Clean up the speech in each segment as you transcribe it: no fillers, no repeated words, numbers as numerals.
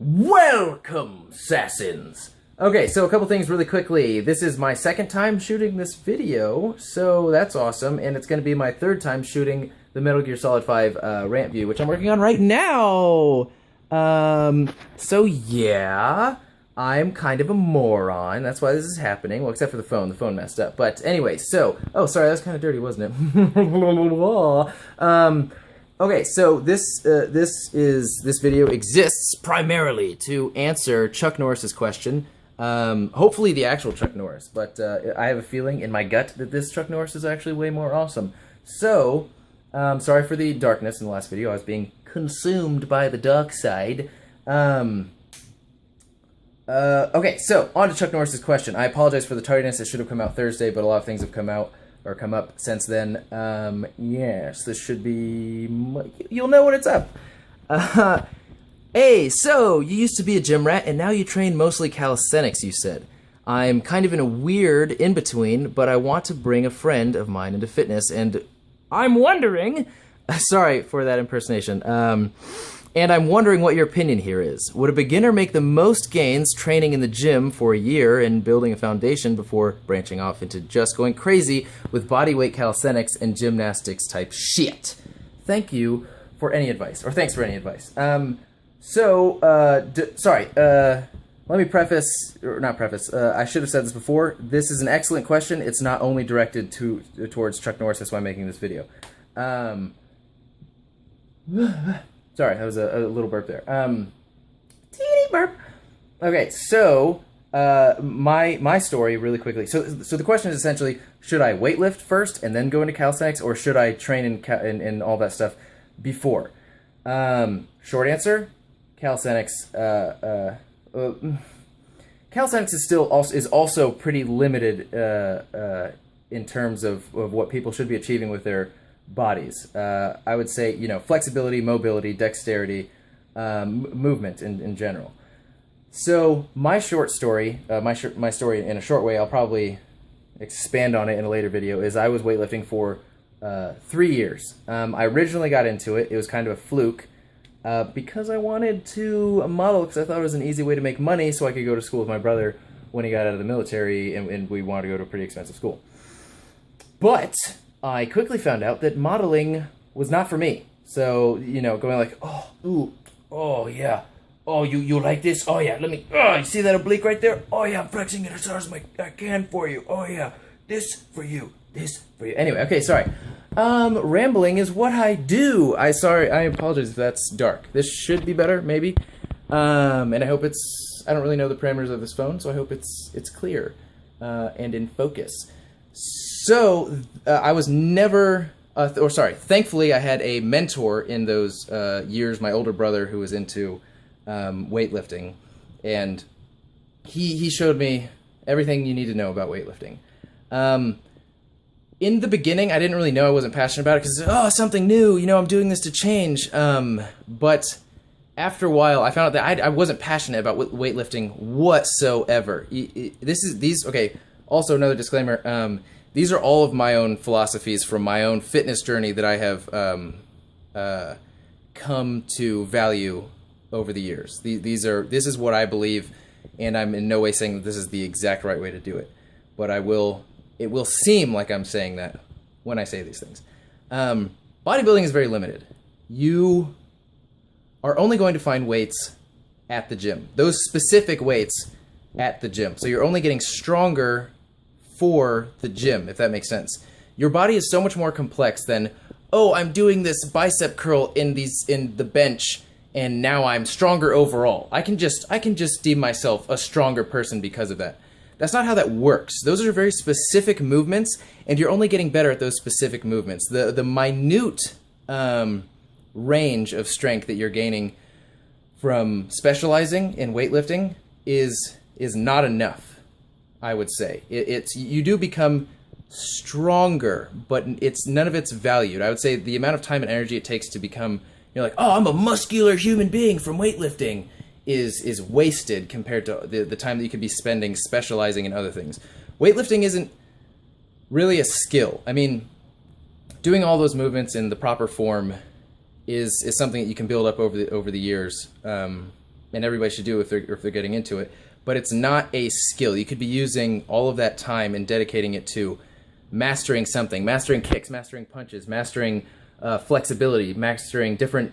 Welcome, Sassins! Okay, so a couple things really quickly. This is my second time shooting this video, so that's awesome, and it's going to be my third time shooting the Metal Gear Solid 5 rant view, which I'm working on right now! So yeah, I'm kind of a moron. That's why this is happening. Well, except for the phone. The phone messed up. But anyway, so... Oh, sorry, that was kind of dirty, wasn't it? Okay, so this video exists primarily to answer Chuck Norris's question. Hopefully the actual Chuck Norris, but I have a feeling in my gut that this Chuck Norris is actually way more awesome. So, sorry for the darkness in the last video. I was being consumed by the dark side. Okay, so on to Chuck Norris's question. I apologize for the tardiness. It should have come out Thursday, but a lot of things have come out or come up since then. Yes, this should be... You'll know when it's up. Hey, so, you used to be a gym rat, and now you train mostly calisthenics, you said. I'm kind of in a weird in-between, but I want to bring a friend of mine into fitness, and I'm wondering... Sorry for that impersonation. And I'm wondering what your opinion here is. Would a beginner make the most gains training in the gym for a year and building a foundation before branching off into just going crazy with bodyweight calisthenics and gymnastics type shit? Thank you for any advice, or thanks for any advice. Sorry, let me preface, or not preface, I should have said this before. This is an excellent question. It's not only directed towards Chuck Norris, that's why I'm making this video. Sorry, that was a little burp there. Teeny burp. Okay, so my story really quickly. So the question is essentially, should I weightlift first and then go into calisthenics, or should I train in all that stuff before? Short answer, calisthenics. Calisthenics is also pretty limited in terms of what people should be achieving with their bodies. I would say, you know, flexibility, mobility, dexterity, movement in general. So my short story, my story in a short way, I'll probably expand on it in a later video, is I was weightlifting for 3 years. I originally got into it. It was kind of a fluke because I wanted to model, because I thought it was an easy way to make money so I could go to school with my brother when he got out of the military, and we wanted to go to a pretty expensive school. But I quickly found out that modeling was not for me. So, you know, going like, oh, ooh, oh, yeah. Oh, you like this? Oh, yeah, let me, oh, you see that oblique right there? Oh, yeah, I'm flexing it as hard as I can for you. Oh, yeah, this for you, this for you. Anyway, okay, sorry. Rambling is what I do. I apologize if that's dark. This should be better, maybe. And I hope it's, I don't really know the parameters of this phone, so I hope it's clear and in focus. So, I was never, thankfully I had a mentor in those years, my older brother, who was into weightlifting, and he showed me everything you need to know about weightlifting. In the beginning, I didn't really know, I wasn't passionate about it, because, oh, something new, you know, I'm doing this to change, but after a while, I found out that I wasn't passionate about weightlifting whatsoever. Okay, also another disclaimer, these are all of my own philosophies from my own fitness journey that I have come to value over the years. This is what I believe, and I'm in no way saying that this is the exact right way to do it. But it will seem like I'm saying that when I say these things. Bodybuilding is very limited. You are only going to find weights at the gym. Those specific weights at the gym. So you're only getting stronger for the gym, if that makes sense. Your body is so much more complex than, oh, I'm doing this bicep curl in the bench, and now I'm stronger overall. I can just deem myself a stronger person because of that. That's not how that works. Those are very specific movements, and you're only getting better at those specific movements. The minute range of strength that you're gaining from specializing in weightlifting is not enough, I would say. You do become stronger, but none of it's valued. I would say the amount of time and energy it takes to become, you're like, oh, I'm a muscular human being from weightlifting, is wasted compared to the time that you could be spending specializing in other things. Weightlifting isn't really a skill. I mean, doing all those movements in the proper form is something that you can build up over the years. and everybody should do if they're getting into it. But it's not a skill. You could be using all of that time and dedicating it to mastering something, mastering kicks, mastering punches, mastering flexibility, mastering different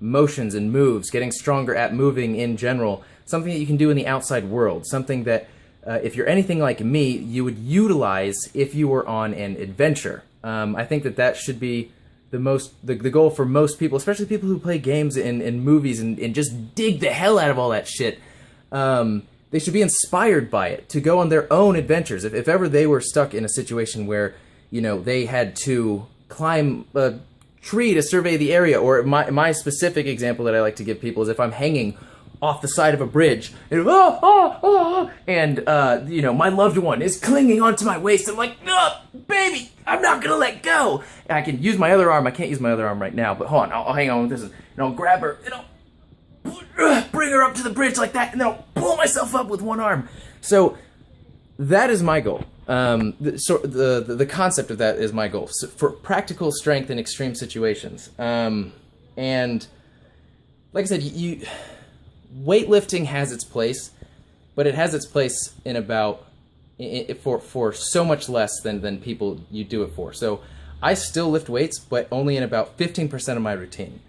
motions and moves, getting stronger at moving in general, something that you can do in the outside world, something that if you're anything like me, you would utilize if you were on an adventure. I think that should be the goal for most people, especially people who play games and movies and just dig the hell out of all that shit. They should be inspired by it to go on their own adventures. If ever they were stuck in a situation where, you know, they had to climb a tree to survey the area, or my specific example that I like to give people is if I'm hanging off the side of a bridge and you know, my loved one is clinging onto my waist. I'm like, no, baby, I'm not gonna let go. And I can use my other arm. I can't use my other arm right now, but hold on, I'll hang on with this, and I'll grab her, and I'll bring her up to the bridge like that, and then I'll pull myself up with one arm. So that is my goal. The concept of that is my goal, so for practical strength in extreme situations. And like I said, weightlifting has its place, but it has its place in about for so much less than people you do it for. So I still lift weights, but only in about 15% of my routine.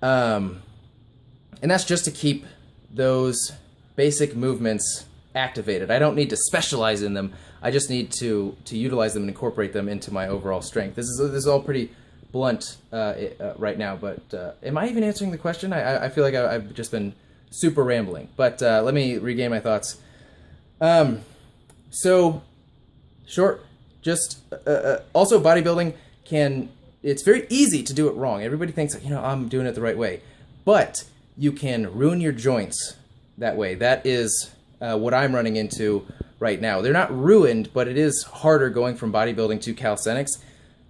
And that's just to keep those basic movements activated. I don't need to specialize in them. I just need to utilize them and incorporate them into my overall strength. This is all pretty blunt right now, but am I even answering the question? I feel like I've just been super rambling, but let me regain my thoughts. So short, just also bodybuilding it's very easy to do it wrong. Everybody thinks, you know, I'm doing it the right way, but you can ruin your joints that way. That is what I'm running into right now. They're not ruined, but it is harder going from bodybuilding to calisthenics.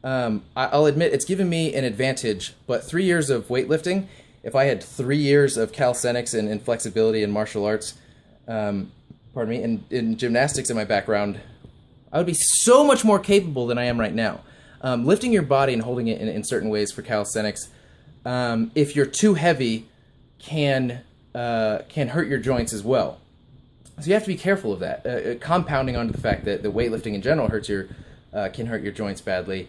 I'll admit it's given me an advantage, but 3 years of weightlifting, if I had 3 years of calisthenics and flexibility and martial arts, and in gymnastics in my background, I would be so much more capable than I am right now. Lifting your body and holding it in certain ways for calisthenics, if you're too heavy, can hurt your joints as well. So you have to be careful of that. Compounding onto the fact that the weightlifting in general can hurt your joints badly.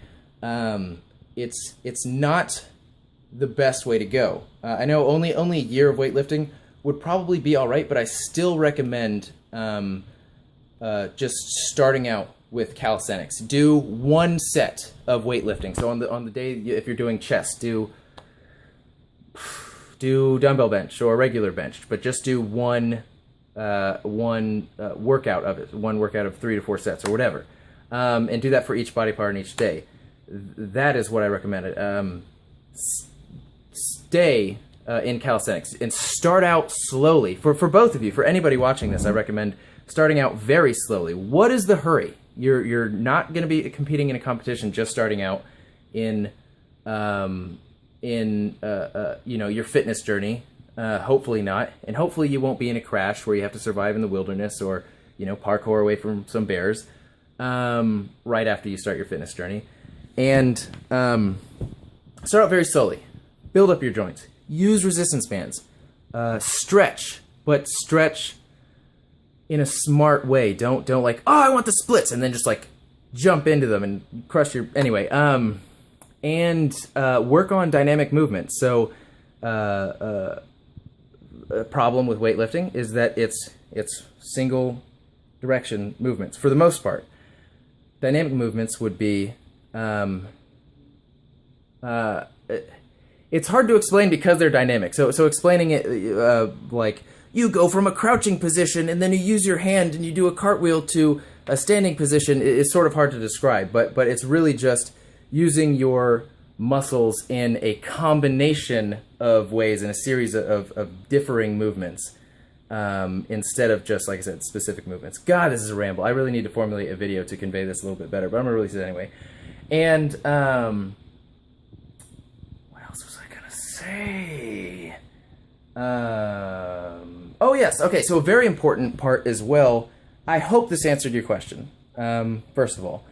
It's not the best way to go. I know only a year of weightlifting would probably be all right, but I still recommend just starting out with calisthenics. Do one set of weightlifting. So on the day if you're doing chest, do dumbbell bench or regular bench, but just do one workout of it, one workout of 3 to 4 sets or whatever, and do that for each body part in each day. That is what I recommend. Stay in calisthenics and start out slowly. For both of you, for anybody watching this, I recommend starting out very slowly. What is the hurry? You're not going to be competing in a competition just starting out in you know, your fitness journey. Hopefully not, and hopefully you won't be in a crash where you have to survive in the wilderness or, you know, parkour away from some bears right after you start your fitness journey. And start out very slowly. Build up your joints. Use resistance bands. Stretch, but stretch in a smart way. Don't like, oh, I want the splits, and then just like jump into them and crush your... Anyway, and work on dynamic movement. So a problem with weightlifting is that it's single direction movements for the most part. Dynamic movements would be it's hard to explain because they're dynamic. So explaining it like you go from a crouching position and then you use your hand and you do a cartwheel to a standing position is sort of hard to describe, but it's really just using your muscles in a combination of ways, in a series of differing movements, instead of just, like I said, specific movements. God, this is a ramble. I really need to formulate a video to convey this a little bit better, but I'm going to release it anyway. And what else was I going to say? Oh, yes. Okay, so a very important part as well. I hope this answered your question, first of all.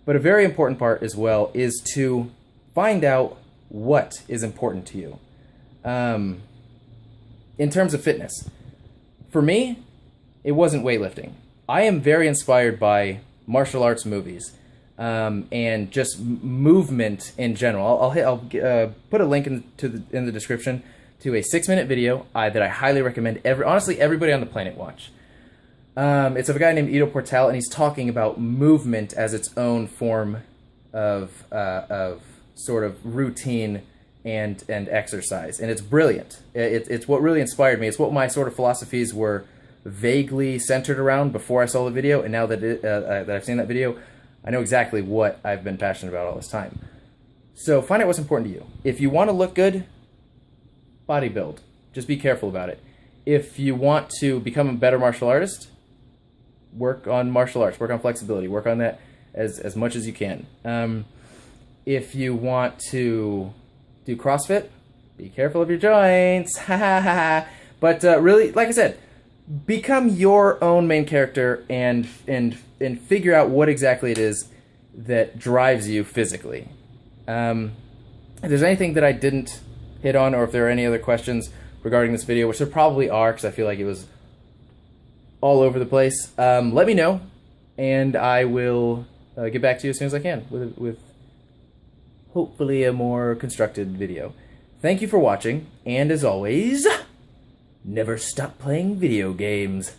But a very important part as well is to find out what is important to you. in terms of fitness, for me, it wasn't weightlifting. I am very inspired by martial arts movies and just movement in general. I'll put a link in the description to a 6-minute video that I highly recommend honestly everybody on the planet watch. It's of a guy named Ido Portal, and he's talking about movement as its own form of sort of routine and exercise, and it's brilliant. It's what really inspired me. It's what my sort of philosophies were vaguely centered around before I saw the video, and now that that I've seen that video, I know exactly what I've been passionate about all this time. So find out what's important to you. If you want to look good, bodybuild. Just be careful about it. If you want to become a better martial artist, work on martial arts, work on flexibility, work on that as much as you can. If you want to do CrossFit, be careful of your joints. But really, like I said, become your own main character and figure out what exactly it is that drives you physically. If there's anything that I didn't hit on, or if there are any other questions regarding this video, which there probably are because I feel like it was all over the place, let me know, and I will get back to you as soon as I can with hopefully a more constructed video. Thank you for watching, and as always, never stop playing video games.